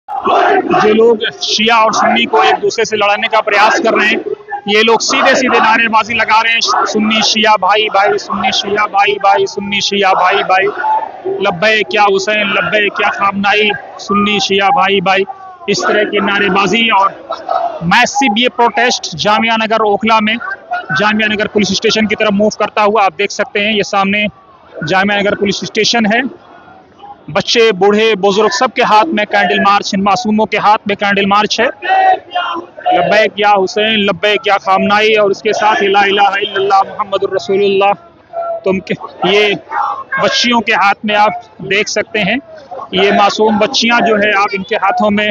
जो लोग शिया और सुन्नी को एक दूसरे से लड़ाने का प्रयास कर रहे हैं, ये लोग सीधे सीधे नारेबाजी लगा रहे हैं, सुन्नी शिया भाई भाई, सुन्नी शिया भाई भाई, सुन्नी शिया भाई भाई, लब्बैक या हुसैन, लब्बैक या खामनाई, सुन्नी शिया भाई भाई, इस तरह की नारेबाजी और मैसिव ये प्रोटेस्ट जामिया नगर ओखला में जामिया नगर पुलिस स्टेशन की तरफ मूव करता हुआ आप देख सकते हैं। ये सामने जामिया नगर पुलिस स्टेशन है। बच्चे, बूढ़े, बुजुर्ग सबके हाथ में कैंडल मार्च, इन मासूमों के हाथ में कैंडल मार्च है। लब्बैक या हुसैन, लब्बैक या खामनाई, और इसके साथ ला इलाहा इल्लल्लाह मुहम्मदुर रसूलुल्लाह। ये बच्चियों के हाथ में आप देख सकते हैं, ये मासूम बच्चियां जो है, आप इनके हाथों में,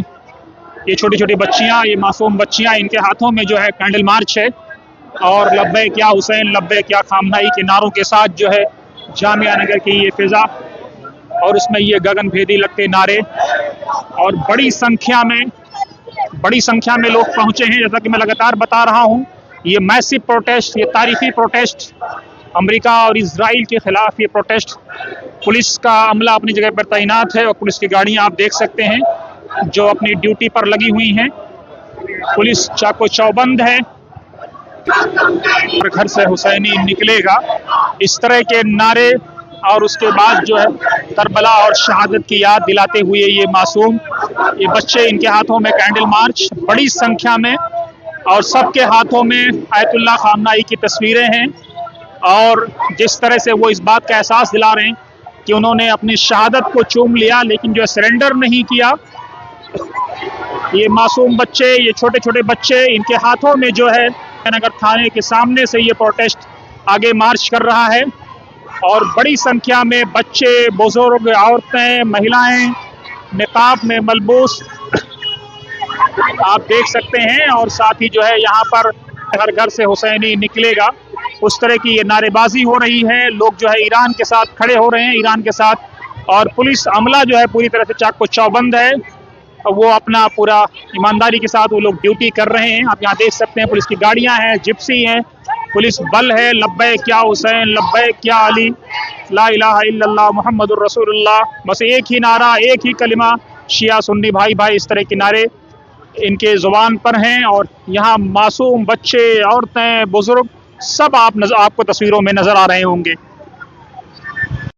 ये छोटी छोटी बच्चियां, ये मासूम बच्चियां, इनके हाथों में जो है कैंडल मार्च है और लब्बैक या हुसैन, लब्बैक या खामनाई के नारों के साथ जो है जामिया नगर की ये फिजा और उसमें ये गगनभेदी लगते नारे और बड़ी संख्या में लोग पहुंचे हैं। जैसा कि मैं लगातार बता रहा हूं, ये मैसिव प्रोटेस्ट, ये तारीखी प्रोटेस्ट, अमेरिका और इजराइल के खिलाफ ये प्रोटेस्ट। पुलिस का अमला अपनी जगह पर तैनात है और पुलिस की गाड़ियां आप देख सकते हैं जो अपनी ड्यूटी पर लगी हुई हैं। पुलिस चाको चौबंद है और घर से हुसैनी निकलेगा, इस तरह के नारे और उसके बाद जो है करबला और शहादत की याद दिलाते हुए ये मासूम, ये बच्चे, इनके हाथों में कैंडल मार्च बड़ी संख्या में और सबके हाथों में आयतुल्लाह खामनाई की तस्वीरें हैं और जिस तरह से वो इस बात का एहसास दिला रहे हैं कि उन्होंने अपनी शहादत को चूम लिया लेकिन जो सरेंडर नहीं किया। ये मासूम बच्चे, ये छोटे छोटे बच्चे, इनके हाथों में जो है नगर थाने के सामने से ये प्रोटेस्ट आगे मार्च कर रहा है और बड़ी संख्या में बच्चे, बुजुर्ग, औरतें, महिलाएं निकाब में मलबूस आप देख सकते हैं और साथ ही जो है यहाँ पर हर घर से हुसैनी निकलेगा, उस तरह की ये नारेबाजी हो रही है। लोग जो है ईरान के साथ खड़े हो रहे हैं, ईरान के साथ, और पुलिस अमला जो है पूरी तरह से चाको चौबंद है। वो अपना पूरा ईमानदारी के साथ वो लोग ड्यूटी कर रहे हैं। आप यहाँ देख सकते हैं पुलिस की गाड़ियां हैं, जिप्सी हैं, पुलिस बल है। लब्बैक या हुसैन, लब्बैक या अली, ला इलाहा इल्लल्लाह मुहम्मदुर रसूलुल्लाह, बस एक ही नारा, एक ही कलिमा, शिया सुन्नी भाई भाई, इस तरह के नारे इनके जुबान पर हैं और यहाँ मासूम बच्चे, औरतें, बुजुर्ग सब आपको तस्वीरों में नजर आ रहे होंगे।